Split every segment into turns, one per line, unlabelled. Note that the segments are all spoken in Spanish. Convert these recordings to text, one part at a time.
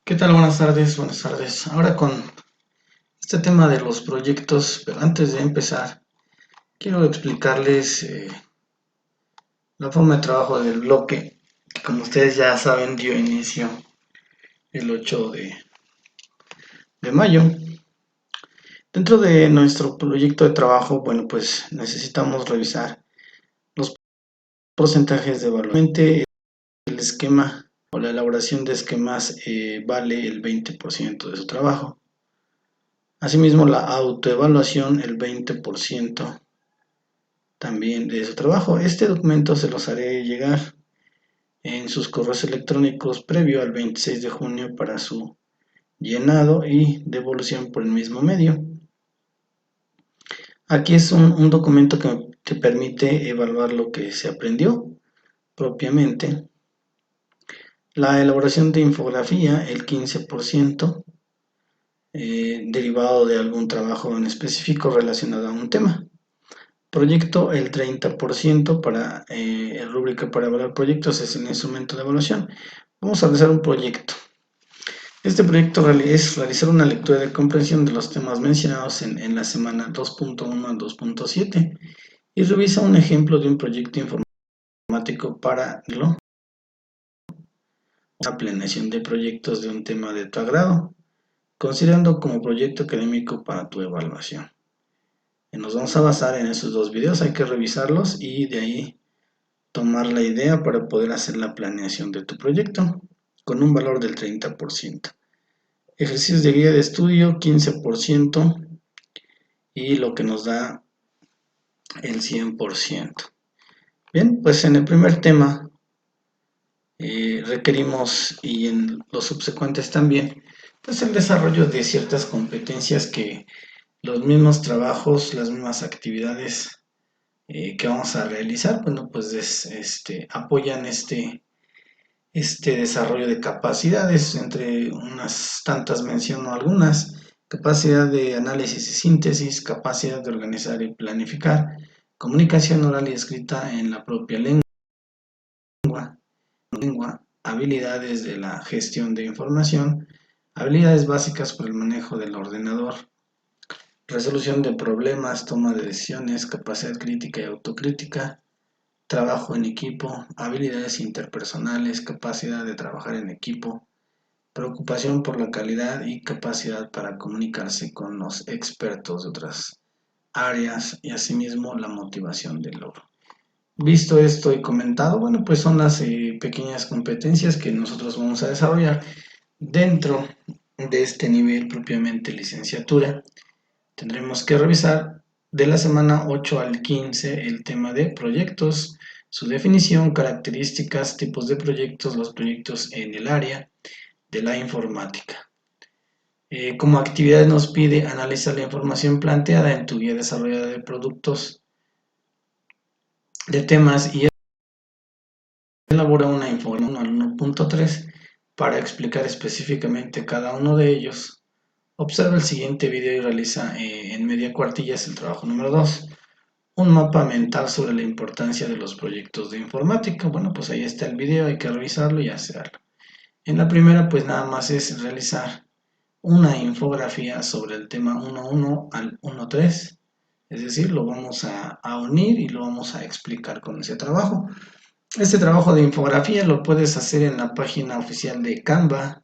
¿Qué tal? Buenas tardes, buenas tardes. Ahora con este tema de los proyectos, pero antes de empezar, quiero explicarles la forma de trabajo del bloque, que como ustedes ya saben dio inicio el 8 de mayo. Dentro de nuestro proyecto de trabajo, bueno, pues necesitamos revisar los porcentajes de evaluación. El esquema o la elaboración de esquemas vale el 20% de su trabajo. Asimismo, la autoevaluación el 20% también de su trabajo. Este documento se los haré llegar en sus correos electrónicos previo al 26 de junio para su llenado y devolución por el mismo medio. Aquí es un documento que te permite evaluar lo que se aprendió propiamente. La elaboración de infografía, el 15%, derivado de algún trabajo en específico relacionado a un tema. Proyecto, el 30% para el rúbrica para evaluar proyectos es el instrumento de evaluación. Vamos a realizar un proyecto. Este proyecto es realizar una lectura de comprensión de los temas mencionados en la semana 2.1 a 2.7 y revisa un ejemplo de un proyecto informático para la planeación de proyectos de un tema de tu agrado, considerando como proyecto académico para tu evaluación. Nos vamos a basar en esos dos videos, hay que revisarlos y de ahí tomar la idea para poder hacer la planeación de tu proyecto con un valor del 30%. Ejercicios de guía de estudio 15% y lo que nos da el 100%. Bien, pues en el primer tema requerimos, y en los subsecuentes también, pues el desarrollo de ciertas competencias que los mismos trabajos, las mismas actividades que vamos a realizar, bueno, pues apoyan este desarrollo de capacidades. Entre unas tantas menciono algunas: capacidad de análisis y síntesis, capacidad de organizar y planificar, comunicación oral y escrita en la propia lengua, habilidades de la gestión de información, habilidades básicas para el manejo del ordenador, resolución de problemas, toma de decisiones, capacidad crítica y autocrítica, trabajo en equipo, habilidades interpersonales, capacidad de trabajar en equipo, preocupación por la calidad y capacidad para comunicarse con los expertos de otras áreas, y asimismo la motivación del logro. Visto esto y comentado, bueno, pues son las pequeñas competencias que nosotros vamos a desarrollar dentro de este nivel propiamente licenciatura. Tendremos que revisar de la semana 8 al 15 el tema de proyectos, su definición, características, tipos de proyectos, los proyectos en el área de la informática. Como actividad nos pide analizar la información planteada en tu guía desarrollada de productos de temas y elabora una información al 1.3 para explicar específicamente cada uno de ellos. Observa el siguiente video y realiza en media cuartilla el trabajo número 2. Un mapa mental sobre la importancia de los proyectos de informática. Bueno, pues ahí está el video, hay que revisarlo y hacerlo. En la primera, pues nada más es realizar una infografía sobre el tema 1.1 al 1.3, es decir, lo vamos a unir y lo vamos a explicar con ese trabajo. Este trabajo de infografía lo puedes hacer en la página oficial de Canvas,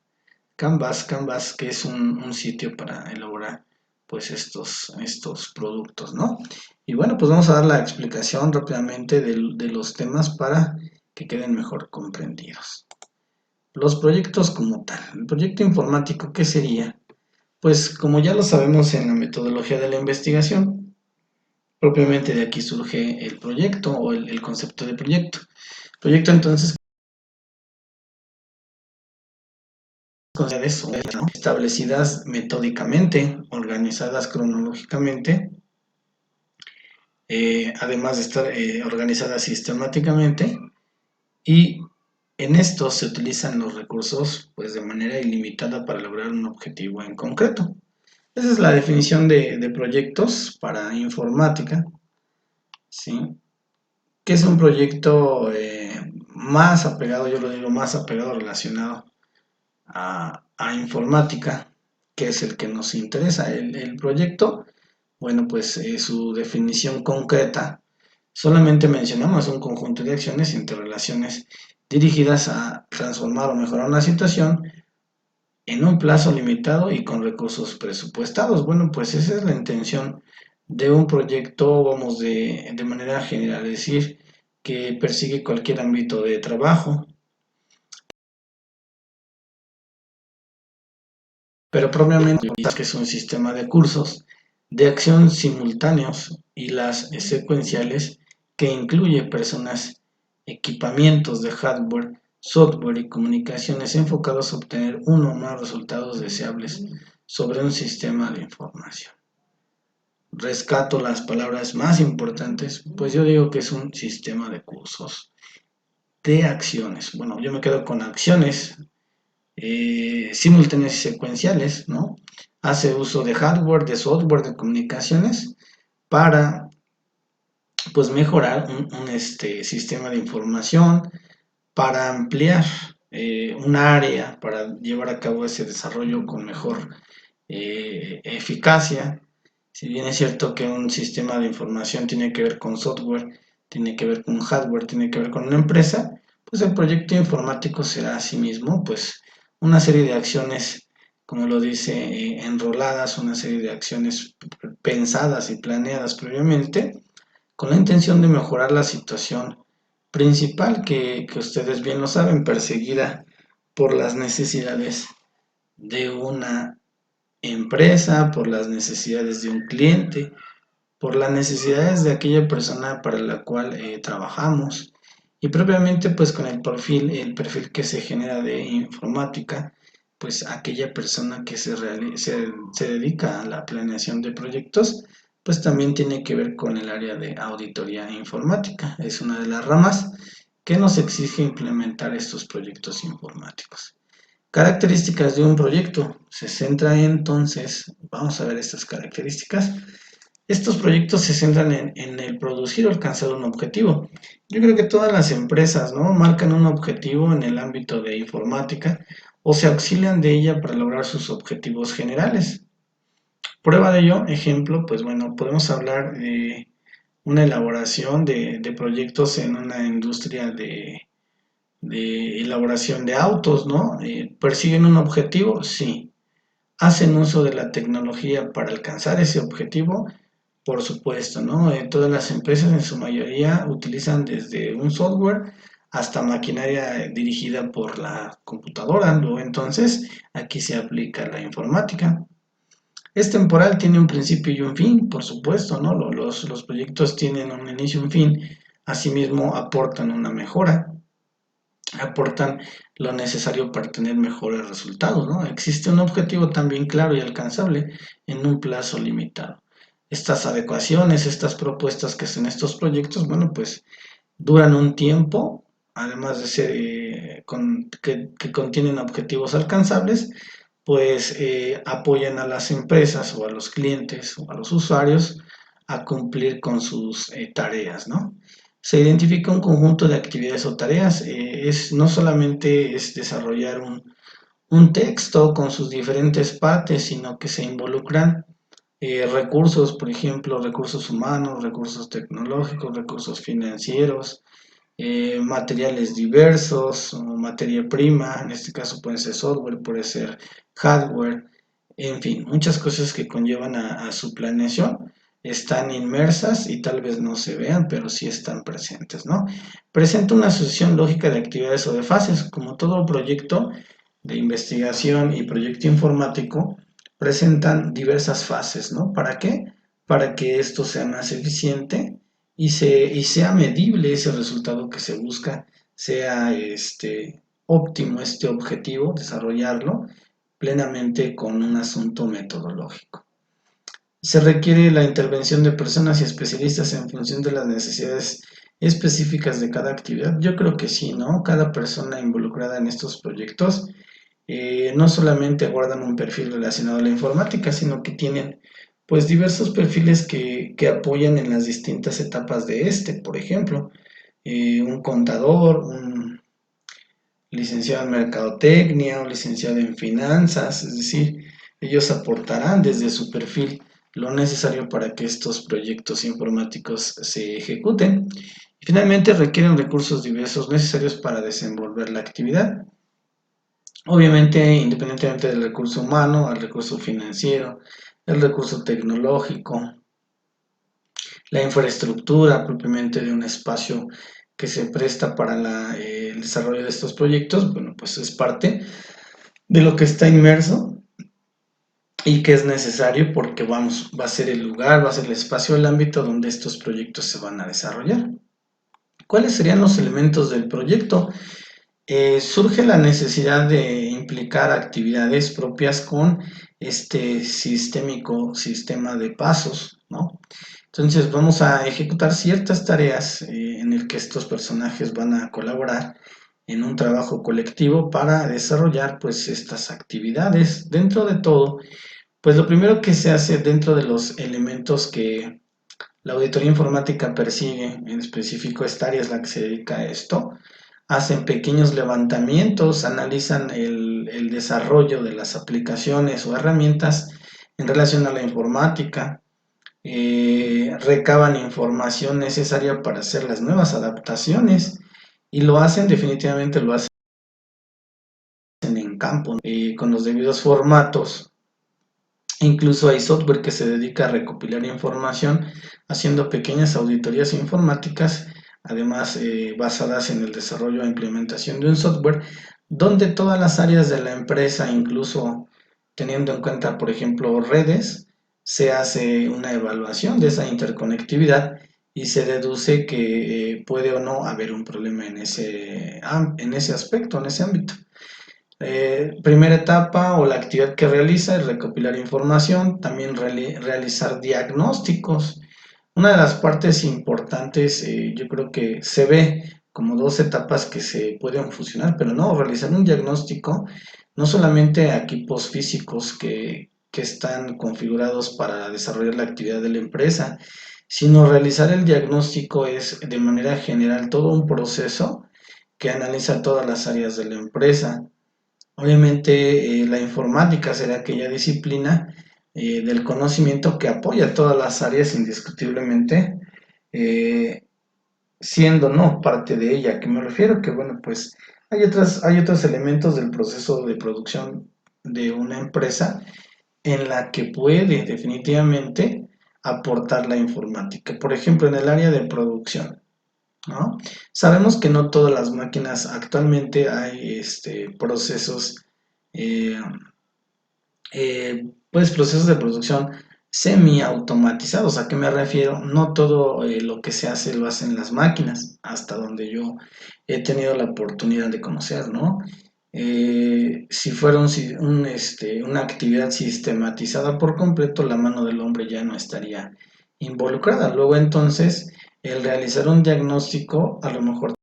que es un sitio para elaborar pues estos productos, ¿no? Y bueno, pues vamos a dar la explicación rápidamente de los temas para que queden mejor comprendidos. Los proyectos como tal. El proyecto informático, ¿qué sería? Pues como ya lo sabemos en la metodología de la investigación, propiamente de aquí surge el proyecto o el concepto de proyecto. Proyecto entonces establecidas metódicamente, organizadas cronológicamente, además de estar organizadas sistemáticamente, y en esto se utilizan los recursos pues de manera ilimitada para lograr un objetivo en concreto. Esa es la definición de proyectos para informática, ¿sí? Que es un proyecto más apegado, yo lo digo, más apegado, relacionado a informática, que es el que nos interesa, el proyecto, bueno, pues su definición concreta, solamente mencionamos un conjunto de acciones e interrelaciones dirigidas a transformar o mejorar una situación en un plazo limitado y con recursos presupuestados. Bueno, pues esa es la intención de un proyecto, vamos de manera general, es decir, que persigue cualquier ámbito de trabajo, pero propiamente que es un sistema de cursos de acción simultáneos y las secuenciales que incluye personas, equipamientos de hardware, software y comunicaciones enfocados a obtener uno o más resultados deseables sobre un sistema de información. Rescato las palabras más importantes, pues yo digo que es un sistema de cursos de acciones. Bueno, yo me quedo con acciones simultáneas y secuenciales, ¿no? Hace uso de hardware, de software, de comunicaciones para, pues, mejorar un sistema de información, para ampliar un área, para llevar a cabo ese desarrollo con mejor eficacia. Si bien es cierto que un sistema de información tiene que ver con software, tiene que ver con hardware, tiene que ver con una empresa, pues el proyecto informático será asimismo pues una serie de acciones, como lo dice, enroladas, una serie de acciones pensadas y planeadas previamente, con la intención de mejorar la situación principal que ustedes bien lo saben, perseguida por las necesidades de una empresa, por las necesidades de un cliente, por las necesidades de aquella persona para la cual trabajamos y propiamente pues con el perfil que se genera de informática, pues aquella persona que se dedica a la planeación de proyectos, pues también tiene que ver con el área de auditoría informática. Es una de las ramas que nos exige implementar estos proyectos informáticos. Características de un proyecto. Se centra entonces, vamos a ver estas características. Estos proyectos se centran en el producir o alcanzar un objetivo. Yo creo que todas las empresas, ¿no?, marcan un objetivo en el ámbito de informática o se auxilian de ella para lograr sus objetivos generales. Prueba de ello, ejemplo, pues bueno, podemos hablar de una elaboración de proyectos en una industria de elaboración de autos, ¿no? ¿Persiguen un objetivo? Sí. ¿Hacen uso de la tecnología para alcanzar ese objetivo? Por supuesto, ¿no? Todas las empresas en su mayoría utilizan desde un software hasta maquinaria dirigida por la computadora, ¿no? Entonces, aquí se aplica la informática. Es temporal, tiene un principio y un fin, por supuesto, ¿no? Los proyectos tienen un inicio y un fin, asimismo aportan una mejora, aportan lo necesario para tener mejores resultados, ¿no? Existe un objetivo también claro y alcanzable en un plazo limitado. Estas adecuaciones, estas propuestas que hacen estos proyectos, bueno, pues duran un tiempo, además de ser que contienen objetivos alcanzables, pues apoyan a las empresas o a los clientes o a los usuarios a cumplir con sus tareas, ¿no? Se identifica un conjunto de actividades o tareas, no solamente es desarrollar un texto con sus diferentes partes, sino que se involucran recursos, por ejemplo, recursos humanos, recursos tecnológicos, recursos financieros, materiales diversos, o materia prima, en este caso puede ser software, puede ser hardware, en fin, muchas cosas que conllevan a su planeación están inmersas y tal vez no se vean, pero sí están presentes, ¿no? Presenta una asociación lógica de actividades o de fases, como todo proyecto de investigación y proyecto informático, presentan diversas fases, ¿no? ¿Para qué? Para que esto sea más eficiente y sea medible ese resultado que se busca, sea óptimo este objetivo, desarrollarlo plenamente con un asunto metodológico. Se requiere la intervención de personas y especialistas en función de las necesidades específicas de cada actividad. Yo creo que sí, ¿no? Cada persona involucrada en estos proyectos no solamente guardan un perfil relacionado a la informática, sino que tienen pues diversos perfiles que apoyan en las distintas etapas de por ejemplo, un contador, licenciado en mercadotecnia o licenciado en finanzas, es decir, ellos aportarán desde su perfil lo necesario para que estos proyectos informáticos se ejecuten. Y finalmente requieren recursos diversos necesarios para desenvolver la actividad. Obviamente, independientemente del recurso humano, el recurso financiero, el recurso tecnológico, la infraestructura propiamente de un espacio que se presta para el desarrollo de estos proyectos, bueno, pues es parte de lo que está inmerso y que es necesario porque va a ser el lugar, va a ser el espacio, el ámbito donde estos proyectos se van a desarrollar. ¿Cuáles serían los elementos del proyecto? Surge la necesidad de implicar actividades propias con este sistema de pasos, ¿no? Entonces vamos a ejecutar ciertas tareas en el que estos personajes van a colaborar en un trabajo colectivo para desarrollar pues estas actividades. Dentro de todo, pues lo primero que se hace dentro de los elementos que la auditoría informática persigue, en específico esta área es la que se dedica a esto, hacen pequeños levantamientos, analizan el desarrollo de las aplicaciones o herramientas en relación a la informática, recaban información necesaria para hacer las nuevas adaptaciones y definitivamente lo hacen en campo, con los debidos formatos. Incluso hay software que se dedica a recopilar información haciendo pequeñas auditorías informáticas, además basadas en el desarrollo e implementación de un software, donde todas las áreas de la empresa, incluso teniendo en cuenta, por ejemplo, redes, se hace una evaluación de esa interconectividad y se deduce que puede o no haber un problema en ese aspecto, en ese ámbito. Primera etapa o la actividad que realiza es recopilar información, también realizar diagnósticos. Una de las partes importantes, yo creo que se ve como dos etapas que se pueden fusionar, pero no, realizar un diagnóstico no solamente a equipos físicos que están configurados para desarrollar la actividad de la empresa, sino realizar el diagnóstico es de manera general todo un proceso que analiza todas las áreas de la empresa. Obviamente la informática será aquella disciplina del conocimiento que apoya todas las áreas indiscutiblemente, eh, siendo no parte de ella. ¿Que me refiero? Que bueno, pues hay otros elementos del proceso de producción de una empresa en la que puede definitivamente aportar la informática. Por ejemplo, en el área de producción, ¿no? Sabemos que no todas las máquinas, actualmente hay procesos, eh, pues procesos de producción semi-automatizados. ¿A qué me refiero? No todo lo que se hace lo hacen las máquinas, hasta donde yo he tenido la oportunidad de conocer, ¿no? Si fuera una actividad sistematizada por completo, la mano del hombre ya no estaría involucrada. Luego entonces, el realizar un diagnóstico a lo mejor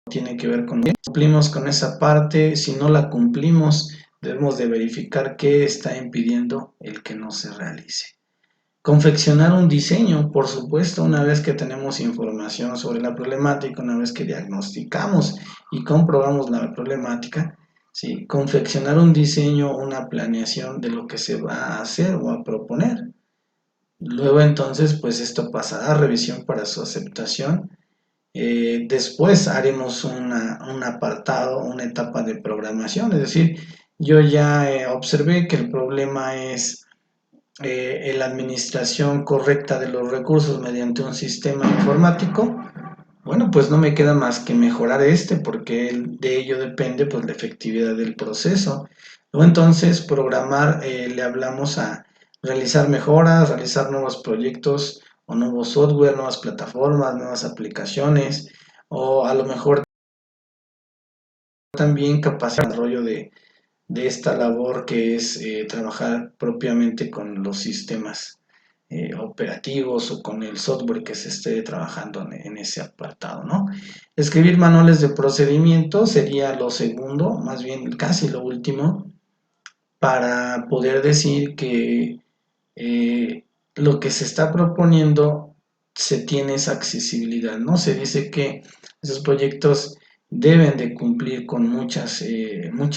tiene que ver con cumplimos con esa parte, si no la cumplimos, debemos de verificar qué está impidiendo el que no se realice. Confeccionar un diseño, por supuesto, una vez que tenemos información sobre la problemática, una vez que diagnosticamos y comprobamos la problemática, ¿sí? Confeccionar un diseño, una planeación de lo que se va a hacer o a proponer. Luego entonces, pues esto pasará a revisión para su aceptación. Después haremos un apartado, una etapa de programación, es decir, yo ya observé que el problema es la administración correcta de los recursos mediante un sistema informático. Bueno, pues no me queda más que mejorar porque de ello depende pues la efectividad del proceso. Luego entonces programar, le hablamos a realizar mejoras, realizar nuevos proyectos o nuevos software, nuevas plataformas, nuevas aplicaciones, o a lo mejor también capacitar el desarrollo de esta labor que es trabajar propiamente con los sistemas operativos o con el software que se esté trabajando en ese apartado, ¿no? Escribir manuales de procedimiento sería lo segundo, más bien casi lo último, para poder decir que lo que se está proponiendo se tiene esa accesibilidad, ¿no? Se dice que Esos proyectos deben de cumplir con muchas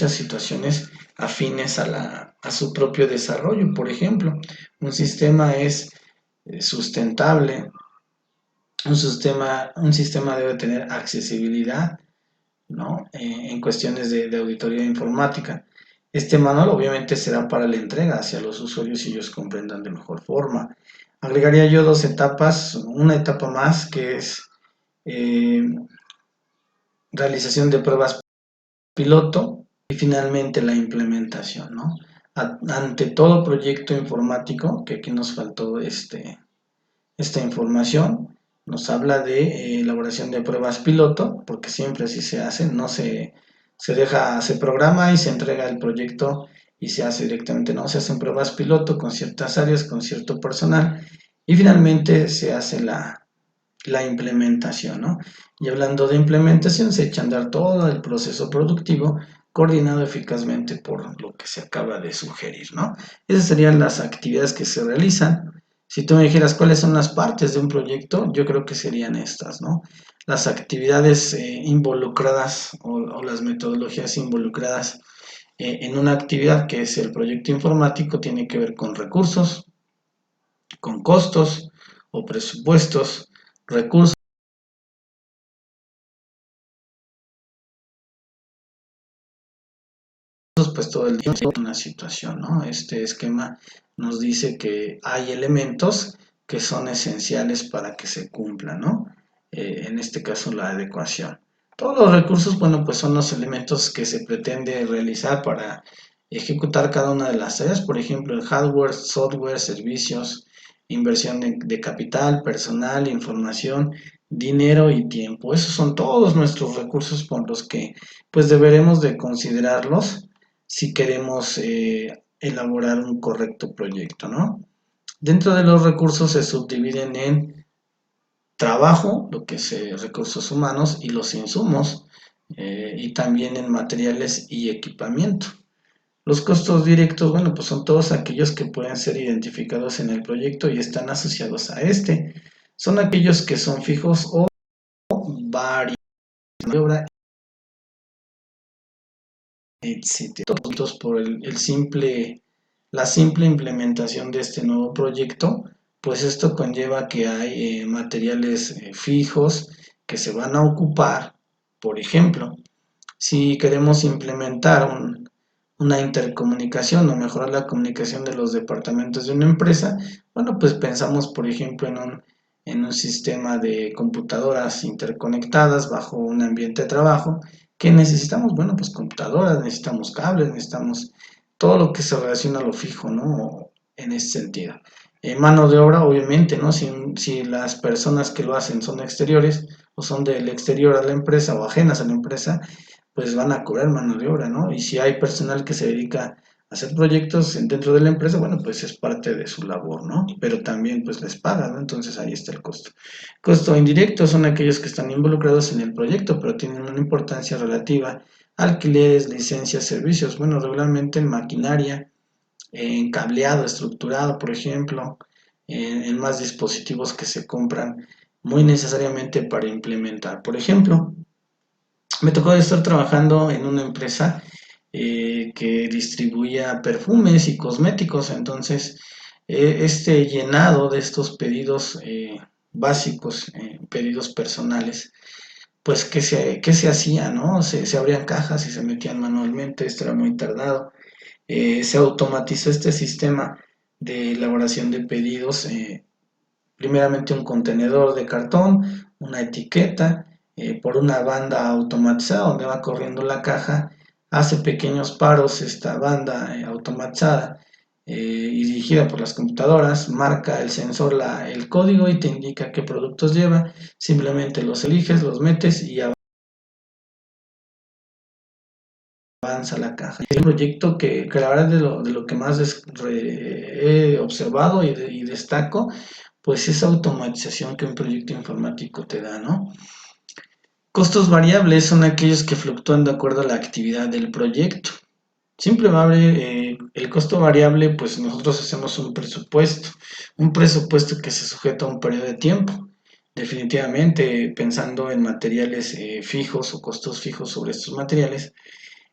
situaciones afines a su propio desarrollo. Por ejemplo, un sistema es sustentable, un sistema debe tener accesibilidad, ¿no? En cuestiones de auditoría informática. Este manual obviamente será para la entrega hacia los usuarios y ellos comprendan de mejor forma. Agregaría yo dos etapas, una etapa más que es eh, realización de pruebas piloto y finalmente la implementación, ¿no? Ante todo proyecto informático, que aquí nos faltó esta información, nos habla de elaboración de pruebas piloto, porque siempre así se hace, no se programa y se entrega el proyecto y se hace directamente, no, se hacen pruebas piloto con ciertas áreas, con cierto personal y finalmente se hace la implementación, ¿no? Y hablando de implementación, se echa a andar todo el proceso productivo coordinado eficazmente por lo que se acaba de sugerir, ¿no? Esas serían las actividades que se realizan. Si tú me dijeras cuáles son las partes de un proyecto, yo creo que serían estas, ¿no? Las actividades involucradas o las metodologías involucradas en una actividad que es el proyecto informático tiene que ver con recursos, con costos o presupuestos, recursos, pues todo el tiempo es una situación, ¿no? Este esquema nos dice que hay elementos que son esenciales para que se cumpla, ¿no? En este caso la adecuación. Todos los recursos, bueno, pues son los elementos que se pretende realizar para ejecutar cada una de las áreas, por ejemplo, el hardware, software, servicios, inversión de capital, personal, información, dinero y tiempo. Esos son todos nuestros recursos por los que pues deberemos de considerarlos si queremos elaborar un correcto proyecto, ¿no? Dentro de los recursos se subdividen en trabajo, lo que es recursos humanos, y los insumos, y también en materiales y equipamiento. Los costos directos, bueno, pues son todos aquellos que pueden ser identificados en el proyecto y están asociados a este. Son aquellos que son fijos o variables de obra, etc. Todos por la simple implementación de este nuevo proyecto, pues esto conlleva que hay materiales fijos que se van a ocupar. Por ejemplo, si queremos implementar una intercomunicación o mejorar la comunicación de los departamentos de una empresa, bueno, pues pensamos, por ejemplo, en un sistema de computadoras interconectadas bajo un ambiente de trabajo. ¿Qué necesitamos? Bueno, pues computadoras, necesitamos cables, necesitamos todo lo que se relaciona a lo fijo, ¿no? En ese sentido. Mano de obra, obviamente, ¿no? Si las personas que lo hacen son exteriores o son del exterior a la empresa o ajenas a la empresa, pues van a cobrar mano de obra, ¿no? Y si hay personal que se dedica a hacer proyectos dentro de la empresa, bueno, pues es parte de su labor, ¿no? Pero también pues les pagan, ¿no? Entonces ahí está el costo. Costo indirecto son aquellos que están involucrados en el proyecto, pero tienen una importancia relativa. Alquileres, licencias, servicios, bueno, regularmente en maquinaria, en cableado estructurado, por ejemplo, en más dispositivos que se compran muy necesariamente para implementar. Por ejemplo, me tocó estar trabajando en una empresa que distribuía perfumes y cosméticos, entonces este llenado de estos pedidos básicos, pedidos personales, pues ¿qué se hacía, no? Se abrían cajas y se metían manualmente, esto era muy tardado. Se automatizó este sistema de elaboración de pedidos, primeramente un contenedor de cartón, una etiqueta, por una banda automatizada donde va corriendo la caja, hace pequeños paros esta banda automatizada y dirigida por las computadoras, marca el sensor el código y te indica qué productos lleva, simplemente los eliges, los metes y avanza la caja. Es un proyecto que la verdad de lo que más he observado y destaco, pues esa automatización que un proyecto informático te da, ¿no? Costos variables son aquellos que fluctúan de acuerdo a la actividad del proyecto. Simplemente el costo variable, pues nosotros hacemos un presupuesto que se sujeta a un periodo de tiempo. Definitivamente, pensando en materiales fijos o costos fijos sobre estos materiales,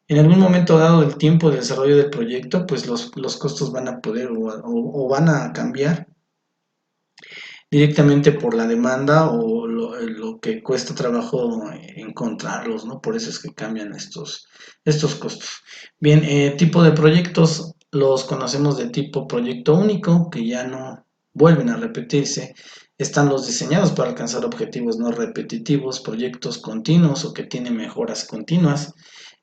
en algún momento dado del tiempo de desarrollo del proyecto, pues los costos van a poder o van a cambiar directamente por la demanda o lo que cuesta trabajo encontrarlos, ¿no? Por eso es que cambian estos costos. Bien, tipo de proyectos los conocemos de tipo proyecto único, que ya no vuelven a repetirse. Están los diseñados para alcanzar objetivos no repetitivos, proyectos continuos o que tienen mejoras continuas,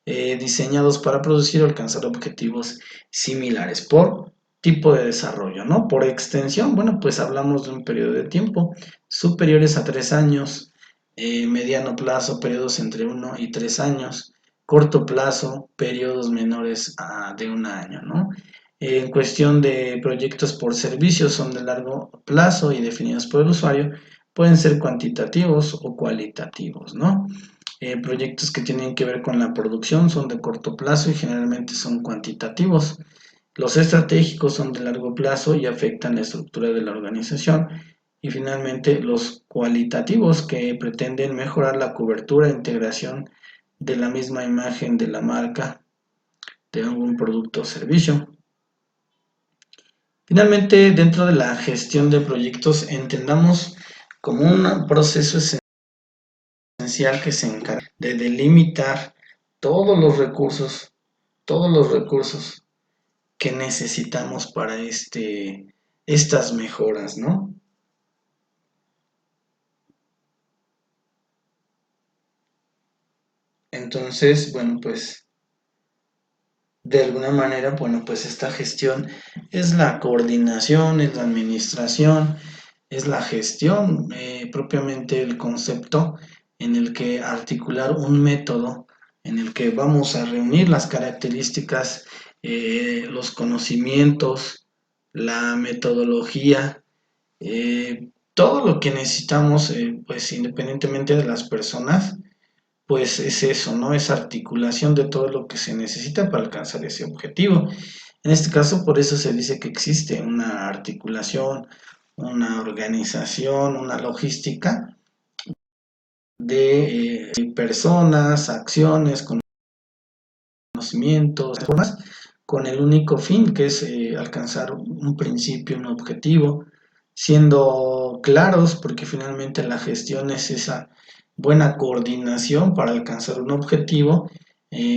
diseñados para producir o alcanzar objetivos similares por tipo de desarrollo, ¿no? Por extensión, bueno, pues hablamos de un periodo de tiempo superiores a 3 años, mediano plazo, periodos entre 1 y 3 años, corto plazo, periodos menores de un año, ¿no? En cuestión de proyectos por servicios son de largo plazo y definidos por el usuario, pueden ser cuantitativos o cualitativos, ¿no? Proyectos que tienen que ver con la producción son de corto plazo y generalmente son cuantitativos. Los estratégicos son de largo plazo y afectan la estructura de la organización. Y finalmente los cualitativos que pretenden mejorar la cobertura e integración de la misma imagen de la marca de algún producto o servicio. Finalmente, dentro de la gestión de proyectos, entendamos como un proceso esencial que se encarga de delimitar todos los recursos, todos los recursos que necesitamos para estas mejoras, ¿no? Entonces, bueno, pues de alguna manera, bueno, pues esta gestión es la coordinación, es la administración, es la gestión, propiamente el concepto en el que articular un método en el que vamos a reunir las características, los conocimientos, la metodología, todo lo que necesitamos, pues independientemente de las personas, pues es eso, ¿no? Es articulación de todo lo que se necesita para alcanzar ese objetivo. En este caso, por eso se dice que existe una articulación, una organización, una logística de personas, acciones, conocimientos, formas, con el único fin que es alcanzar un principio, un objetivo, siendo claros, porque finalmente la gestión es esa buena coordinación para alcanzar un objetivo,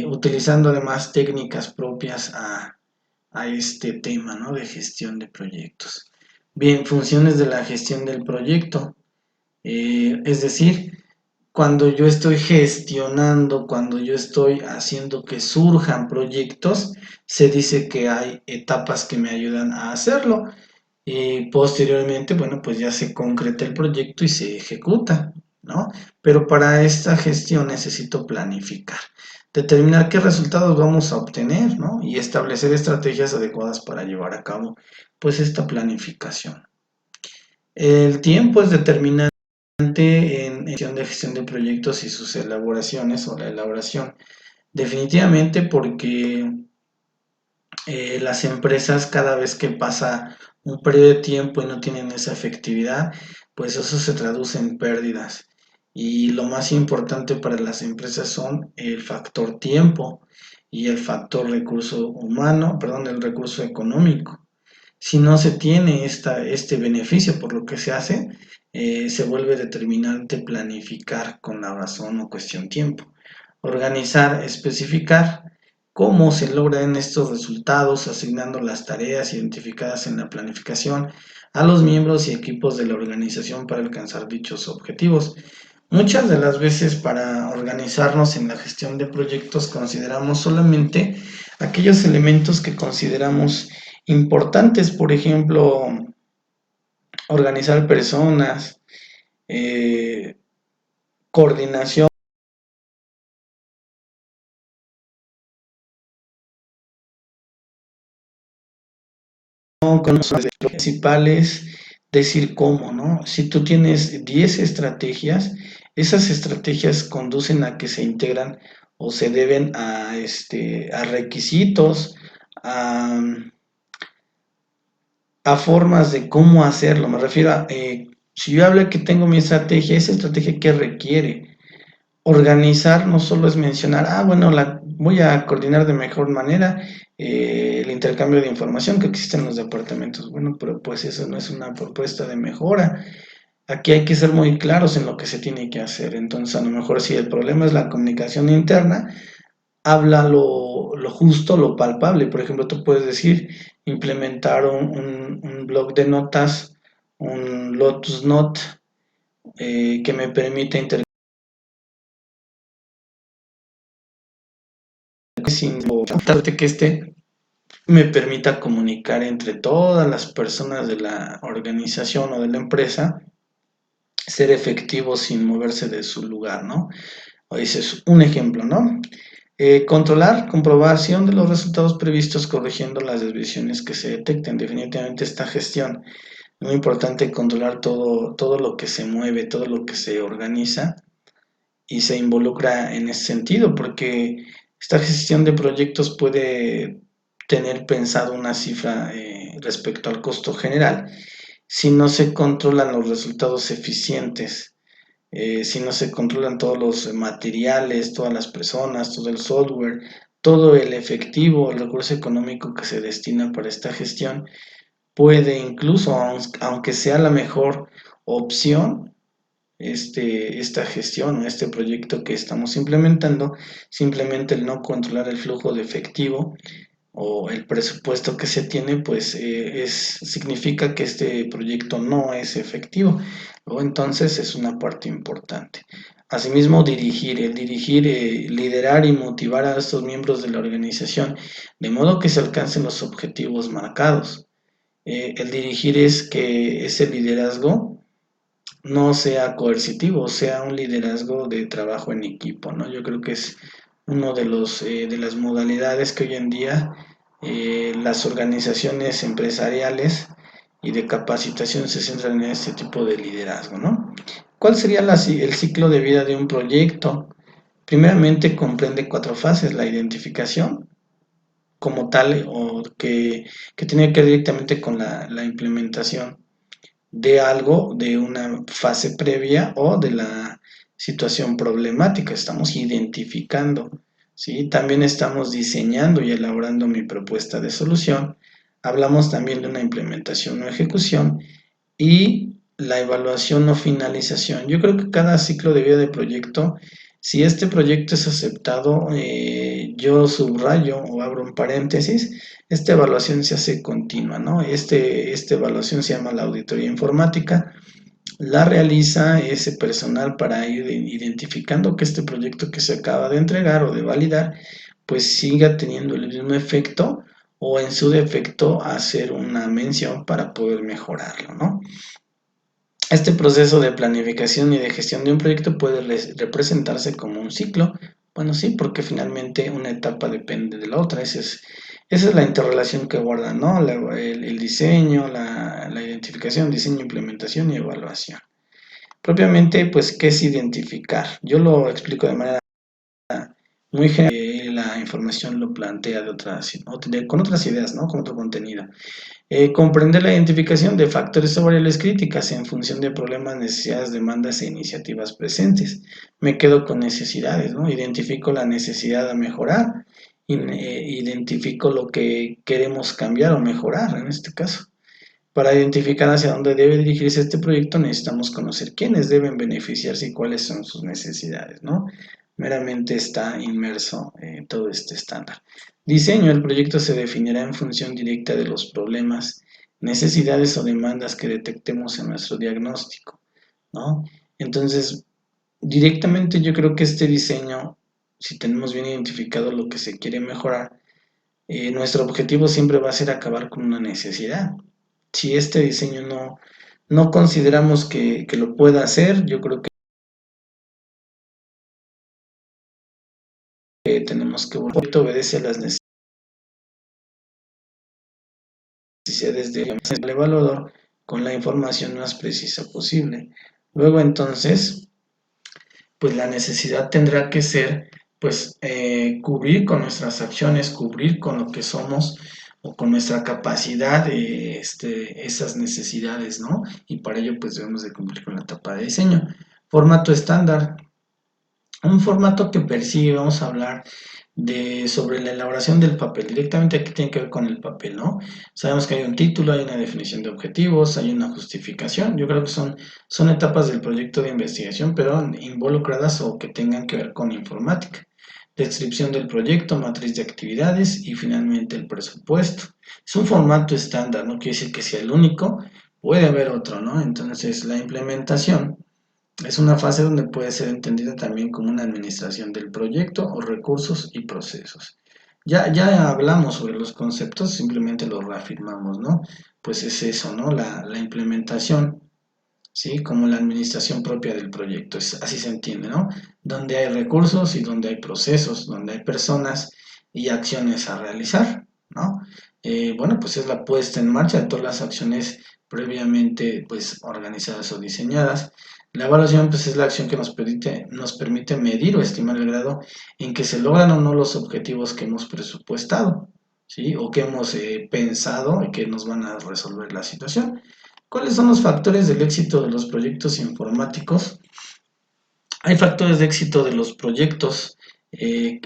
utilizando además técnicas propias a este tema, ¿no? De gestión de proyectos. Bien, funciones de la gestión del proyecto, es decir, cuando yo estoy gestionando, cuando yo estoy haciendo que surjan proyectos, se dice que hay etapas que me ayudan a hacerlo y posteriormente, bueno, pues ya se concreta el proyecto y se ejecuta, ¿no? Pero para esta gestión necesito planificar, determinar qué resultados vamos a obtener, ¿no? Y establecer estrategias adecuadas para llevar a cabo, pues, esta planificación. El tiempo es determinante en gestión de proyectos y sus elaboraciones o la elaboración. Definitivamente porque las empresas cada vez que pasa un periodo de tiempo y no tienen esa efectividad, pues eso se traduce en pérdidas. Y lo más importante para las empresas son el factor tiempo y el factor recurso humano, perdón, el recurso económico. Si no se tiene este beneficio por lo que se hace, se vuelve determinante planificar con la razón o cuestión tiempo. Organizar, especificar cómo se logran estos resultados, asignando las tareas identificadas en la planificación a los miembros y equipos de la organización para alcanzar dichos objetivos. Muchas de las veces para organizarnos en la gestión de proyectos consideramos solamente aquellos elementos que consideramos importantes, por ejemplo, organizar personas, eh, coordinación con los principales, decir cómo, ¿no? Si tú tienes 10 estrategias, esas estrategias conducen a que se integran o se deben a requisitos, a, a formas de cómo hacerlo. Me refiero a Si yo hablo que tengo mi estrategia, esa estrategia que requiere organizar no solo es mencionar, bueno, voy a coordinar de mejor manera el intercambio de información que existe en los departamentos. Bueno, pero pues eso no es una propuesta de mejora. Aquí hay que ser muy claros en lo que se tiene que hacer. Entonces, a lo mejor si el problema es la comunicación interna, habla lo justo, lo palpable. Por ejemplo, tú puedes decir, implementar un blog de notas, un Lotus Note, que me permita interactuar sin que me permita comunicar entre todas las personas de la organización o de la empresa, ser efectivo sin moverse de su lugar, ¿no? Ese es un ejemplo, ¿no? Controlar, comprobación de los resultados previstos corrigiendo las desviaciones que se detecten. Definitivamente esta gestión, muy importante controlar todo lo que se mueve, todo lo que se organiza y se involucra en ese sentido, porque esta gestión de proyectos puede tener pensado una cifra respecto al costo general si no se controlan los resultados eficientes, si no se controlan todos los materiales, todas las personas, todo el software, todo el efectivo, el recurso económico que se destina para esta gestión, puede incluso, aunque sea la mejor opción, esta gestión o este proyecto que estamos implementando, simplemente el no controlar el flujo de efectivo o el presupuesto que se tiene, pues significa que este proyecto no es efectivo, o entonces es una parte importante. Asimismo, dirigir, liderar y motivar a estos miembros de la organización de modo que se alcancen los objetivos marcados. El dirigir es que ese liderazgo no sea coercitivo, sea un liderazgo de trabajo en equipo, ¿no? Yo creo que es uno de las modalidades que hoy en día las organizaciones empresariales y de capacitación se centran en este tipo de liderazgo, ¿no? ¿Cuál sería el ciclo de vida de un proyecto? Primeramente comprende 4 fases: la identificación como tal, o que tiene que ver directamente con la implementación de algo, de una fase previa o de la situación problemática. Estamos identificando, ¿sí? También estamos diseñando y elaborando mi propuesta de solución. Hablamos también de una implementación o ejecución y la evaluación o finalización. Yo creo que cada ciclo de vida de proyecto, si este proyecto es aceptado, yo subrayo o abro un paréntesis, esta evaluación se hace continua, ¿no? Esta evaluación se llama la auditoría informática, la realiza ese personal para ir identificando que este proyecto que se acaba de entregar o de validar, pues siga teniendo el mismo efecto o en su defecto hacer una mención para poder mejorarlo, ¿no? Este proceso de planificación y de gestión de un proyecto puede representarse como un ciclo. Bueno, sí, porque finalmente una etapa depende de la otra. Esa es la interrelación que guardan, ¿no? El diseño, la identificación, diseño, implementación y evaluación. Propiamente, pues, ¿qué es identificar? Yo lo explico de manera muy general. La información lo plantea con otras ideas, ¿no? Con otro contenido. Comprender la identificación de factores o variables críticas en función de problemas, necesidades, demandas e iniciativas presentes. Me quedo con necesidades, ¿no? Identifico la necesidad a mejorar, identifico lo que queremos cambiar o mejorar en este caso. Para identificar hacia dónde debe dirigirse este proyecto necesitamos conocer quiénes deben beneficiarse y cuáles son sus necesidades, ¿no? Meramente está inmerso en todo este estándar. Diseño: el proyecto se definirá en función directa de los problemas, necesidades o demandas que detectemos en nuestro diagnóstico, ¿no? Entonces, directamente yo creo que este diseño, si tenemos bien identificado lo que se quiere mejorar, nuestro objetivo siempre va a ser acabar con una necesidad. Si este diseño no consideramos que lo pueda hacer, yo creo que tenemos que volver a obedecer a las necesidades del evaluador con la información más precisa posible. Luego entonces, pues la necesidad tendrá que ser, pues, cubrir con nuestras acciones, cubrir con lo que somos, o con nuestra capacidad esas necesidades, ¿no? Y para ello pues debemos de cumplir con la etapa de diseño. Formato estándar. Un formato que persigue, vamos a hablar sobre la elaboración del papel. Directamente aquí tiene que ver con el papel, ¿no? Sabemos que hay un título, hay una definición de objetivos, hay una justificación. Yo creo que son etapas del proyecto de investigación, pero involucradas o que tengan que ver con informática. Descripción del proyecto, matriz de actividades y finalmente el presupuesto. Es un formato estándar, no quiere decir que sea el único, puede haber otro, ¿no? Entonces la implementación es una fase donde puede ser entendida también como una administración del proyecto o recursos y procesos. Ya hablamos sobre los conceptos, simplemente los reafirmamos, ¿no? Pues es eso, ¿no? La implementación, ¿sí? Como la administración propia del proyecto, así se entiende, ¿no? Donde hay recursos y donde hay procesos, donde hay personas y acciones a realizar, ¿no? Bueno, pues es la puesta en marcha de todas las acciones previamente pues organizadas o diseñadas. La evaluación pues es la acción que nos permite medir o estimar el grado en que se logran o no los objetivos que hemos presupuestado, ¿sí? O que hemos pensado y que nos van a resolver la situación. ¿Cuáles son los factores del éxito de los proyectos informáticos? Hay factores de éxito de los proyectos,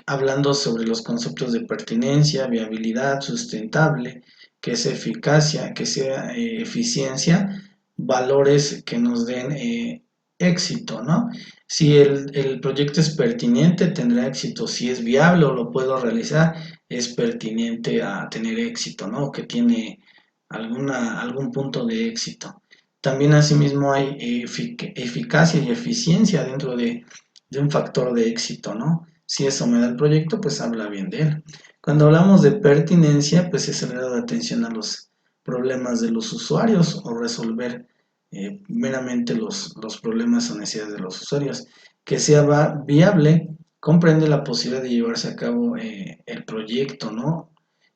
hablando sobre los conceptos de pertinencia, viabilidad, sustentable, que es eficacia, que sea eficiencia, valores que nos den éxito, ¿no? Si el proyecto es pertinente, tendrá éxito. Si es viable o lo puedo realizar, es pertinente a tener éxito, ¿no? O que tiene algún punto de éxito. También asimismo hay eficacia y eficiencia dentro de un factor de éxito, ¿no? Si eso me da el proyecto, pues habla bien de él. Cuando hablamos de pertinencia, pues es el grado de atención a los problemas de los usuarios o resolver meramente los problemas o necesidades de los usuarios. Que sea viable, comprende la posibilidad de llevarse a cabo el proyecto, ¿no?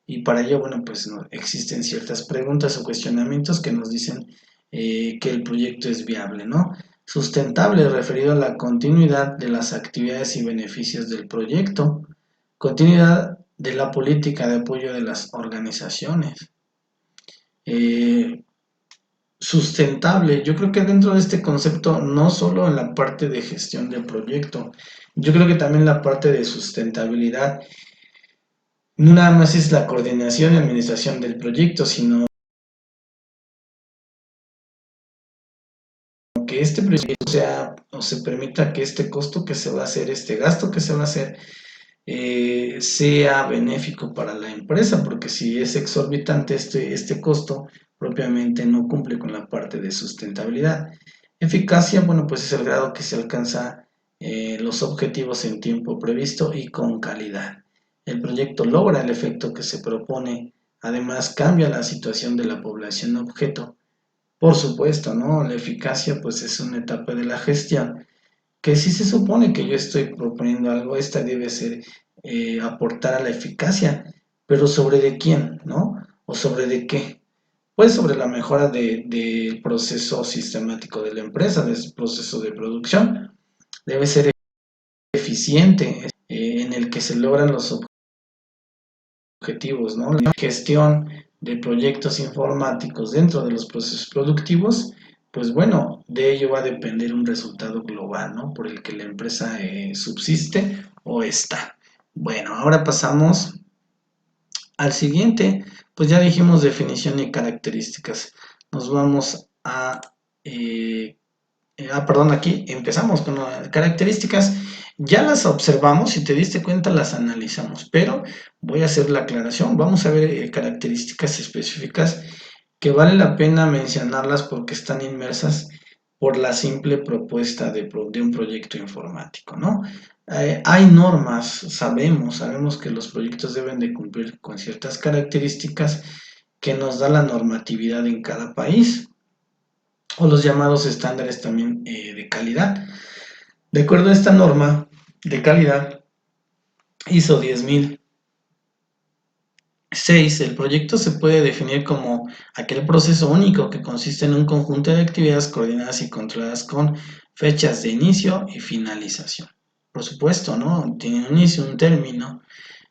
Y para ello, bueno, pues no, existen ciertas preguntas o cuestionamientos que nos dicen que el proyecto es viable, ¿no? Sustentable, referido a la continuidad de las actividades y beneficios del proyecto, continuidad de la política de apoyo de las organizaciones. Eh, Sustentable, yo creo que dentro de este concepto, no solo en la parte de gestión del proyecto, yo creo que también la parte de sustentabilidad, no nada más es la coordinación y administración del proyecto, sino que este proyecto sea o se permita que este costo que se va a hacer, este gasto que se va a hacer, sea benéfico para la empresa, porque si es exorbitante este costo, propiamente no cumple con la parte de sustentabilidad. Eficacia, bueno, pues es el grado que se alcanza los objetivos en tiempo previsto y con calidad. El proyecto logra el efecto que se propone, además cambia la situación de la población objeto. Por supuesto, ¿no? La eficacia pues es una etapa de la gestión que si se supone que yo estoy proponiendo algo, esta debe ser aportar a la eficacia, pero ¿sobre de quién, no? ¿O sobre de qué? Pues sobre la mejora del proceso sistemático de la empresa, del proceso de producción. Debe ser eficiente en el que se logran los objetivos, ¿no? La gestión de proyectos informáticos dentro de los procesos productivos, pues bueno, de ello va a depender un resultado global, ¿no? Por el que la empresa subsiste o está. Bueno, ahora pasamos al siguiente, pues ya dijimos definición y características. Nos vamos a perdón, aquí empezamos con las características. Ya las observamos, si te diste cuenta, las analizamos, pero voy a hacer la aclaración. Vamos a ver características específicas que vale la pena mencionarlas porque están inmersas por la simple propuesta de un proyecto informático, ¿no? Hay normas, sabemos que los proyectos deben de cumplir con ciertas características que nos da la normatividad en cada país o los llamados estándares también de calidad. De acuerdo a esta norma de calidad ISO 10006, el proyecto se puede definir como aquel proceso único que consiste en un conjunto de actividades coordinadas y controladas con fechas de inicio y finalización. Por supuesto, ¿no? Tiene un inicio, un término.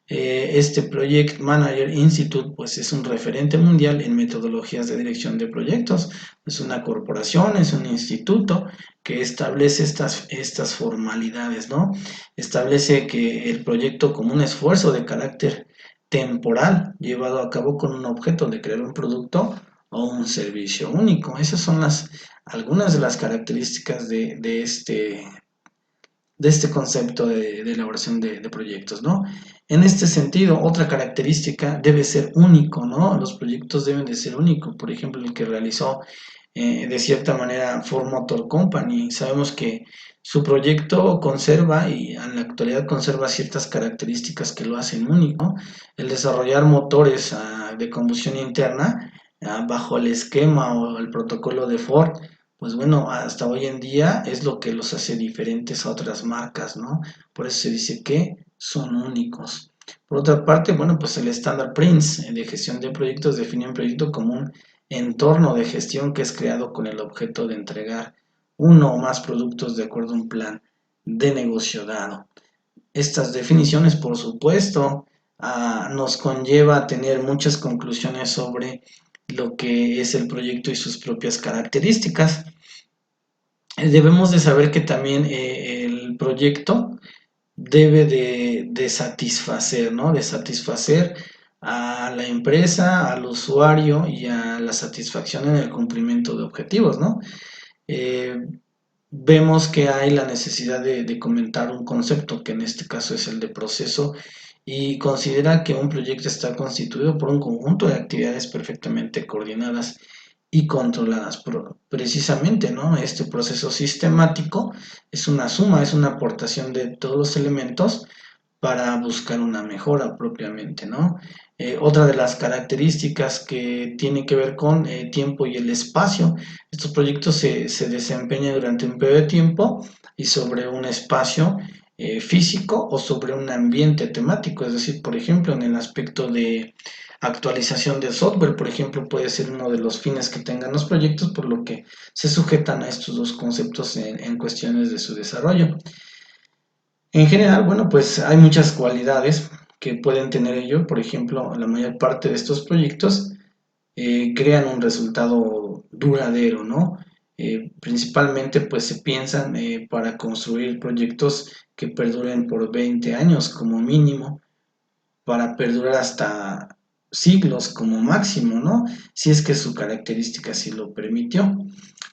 Este Project Manager Institute pues es un referente mundial en metodologías de dirección de proyectos. Es una corporación, es un instituto que establece estas formalidades, ¿no? Establece que el proyecto como un esfuerzo de carácter temporal llevado a cabo con un objeto de crear un producto o un servicio único. Esas son algunas de las características de este concepto de elaboración de proyectos, ¿no? En este sentido, otra característica debe ser único, ¿no? Los proyectos deben de ser únicos. Por ejemplo, el que realizó de cierta manera Ford Motor Company. Sabemos que su proyecto conserva y en la actualidad conserva ciertas características que lo hacen único. El desarrollar motores de combustión interna bajo el esquema o el protocolo de Ford, pues bueno, hasta hoy en día es lo que los hace diferentes a otras marcas, ¿no? Por eso se dice que son únicos. Por otra parte, bueno, pues el estándar Prince de gestión de proyectos define un proyecto como un entorno de gestión que es creado con el objeto de entregar uno o más productos de acuerdo a un plan de negocio dado. Estas definiciones, por supuesto, nos conlleva a tener muchas conclusiones sobre lo que es el proyecto y sus propias características. Debemos de saber que también el proyecto debe de satisfacer, ¿no? De satisfacer a la empresa, al usuario y a la satisfacción en el cumplimiento de objetivos, ¿no? Eh, Vemos que hay la necesidad de comentar un concepto, que en este caso es el de proceso, y considera que un proyecto está constituido por un conjunto de actividades perfectamente coordinadas y controladas. Precisamente, ¿no? Este proceso sistemático es una suma, es una aportación de todos los elementos para buscar una mejora propiamente, ¿no? Otra de las características que tiene que ver con tiempo y el espacio. Estos proyectos se desempeñan durante un periodo de tiempo y sobre un espacio físico o sobre un ambiente temático, es decir, por ejemplo, en el aspecto de actualización de software, por ejemplo, puede ser uno de los fines que tengan los proyectos, por lo que se sujetan a estos dos conceptos en cuestiones de su desarrollo. En general, bueno, pues hay muchas cualidades que pueden tener ellos. Por ejemplo, la mayor parte de estos proyectos crean un resultado duradero, ¿no? Principalmente, pues se piensan para construir proyectos que perduren por 20 años como mínimo, para perdurar hasta siglos como máximo, ¿no? Si es que su característica así lo permitió.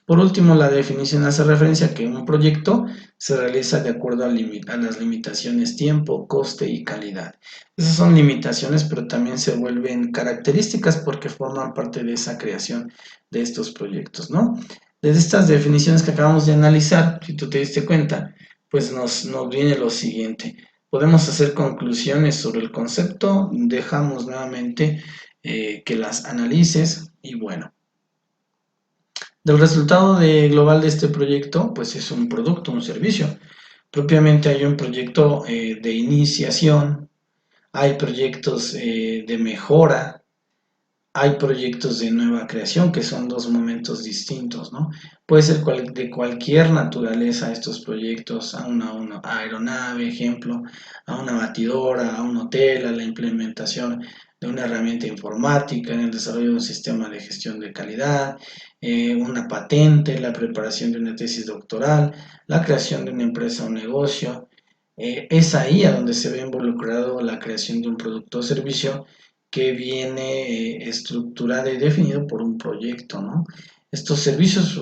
Por último, la definición hace referencia a que un proyecto se realiza de acuerdo a las limitaciones tiempo, coste y calidad. Esas son limitaciones, pero también se vuelven características porque forman parte de esa creación de estos proyectos, ¿no? Desde estas definiciones que acabamos de analizar, si tú te diste cuenta, pues nos viene lo siguiente. Podemos hacer conclusiones sobre el concepto, dejamos nuevamente que las analices y bueno. Del resultado global de este proyecto, pues es un producto, un servicio. Propiamente hay un proyecto de iniciación, hay proyectos de mejora, hay proyectos de nueva creación, que son dos momentos distintos, ¿no? Puede ser de cualquier naturaleza estos proyectos, a una aeronave, ejemplo, a una batidora, a un hotel, a la implementación de una herramienta informática, en el desarrollo de un sistema de gestión de calidad, una patente, la preparación de una tesis doctoral, la creación de una empresa o negocio. Es ahí a donde se ve involucrado la creación de un producto o servicio que viene estructurado y definido por un proyecto, ¿no? Estos servicios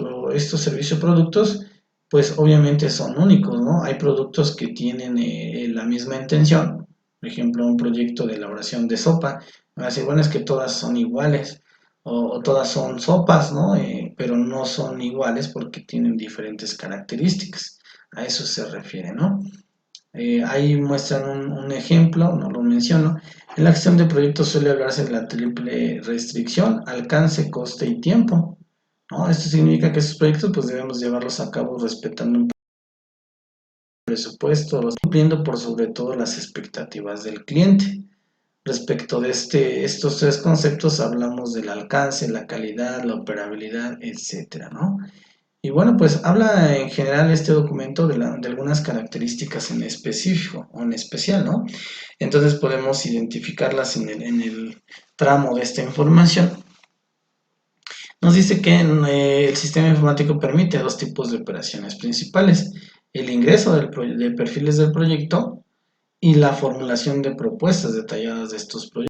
productos, pues obviamente son únicos, ¿no? Hay productos que tienen la misma intención, por ejemplo, un proyecto de elaboración de sopa, me va a decir, bueno, es que todas son iguales, o todas son sopas, ¿no? Pero no son iguales porque tienen diferentes características, a eso se refiere, ¿no? Ahí muestran un ejemplo, no lo menciono. En la gestión de proyectos suele hablarse de la triple restricción, alcance, coste y tiempo, ¿no? Esto significa que esos proyectos pues debemos llevarlos a cabo respetando un presupuesto, cumpliendo por sobre todo las expectativas del cliente. Respecto de estos tres conceptos hablamos del alcance, la calidad, la operabilidad, etcétera, ¿no? Y bueno, pues habla en general este documento de algunas características en específico o en especial, ¿no? Entonces podemos identificarlas en el tramo de esta información. Nos dice que el sistema informático permite dos tipos de operaciones principales: el ingreso de perfiles del proyecto y la formulación de propuestas detalladas de estos proyectos.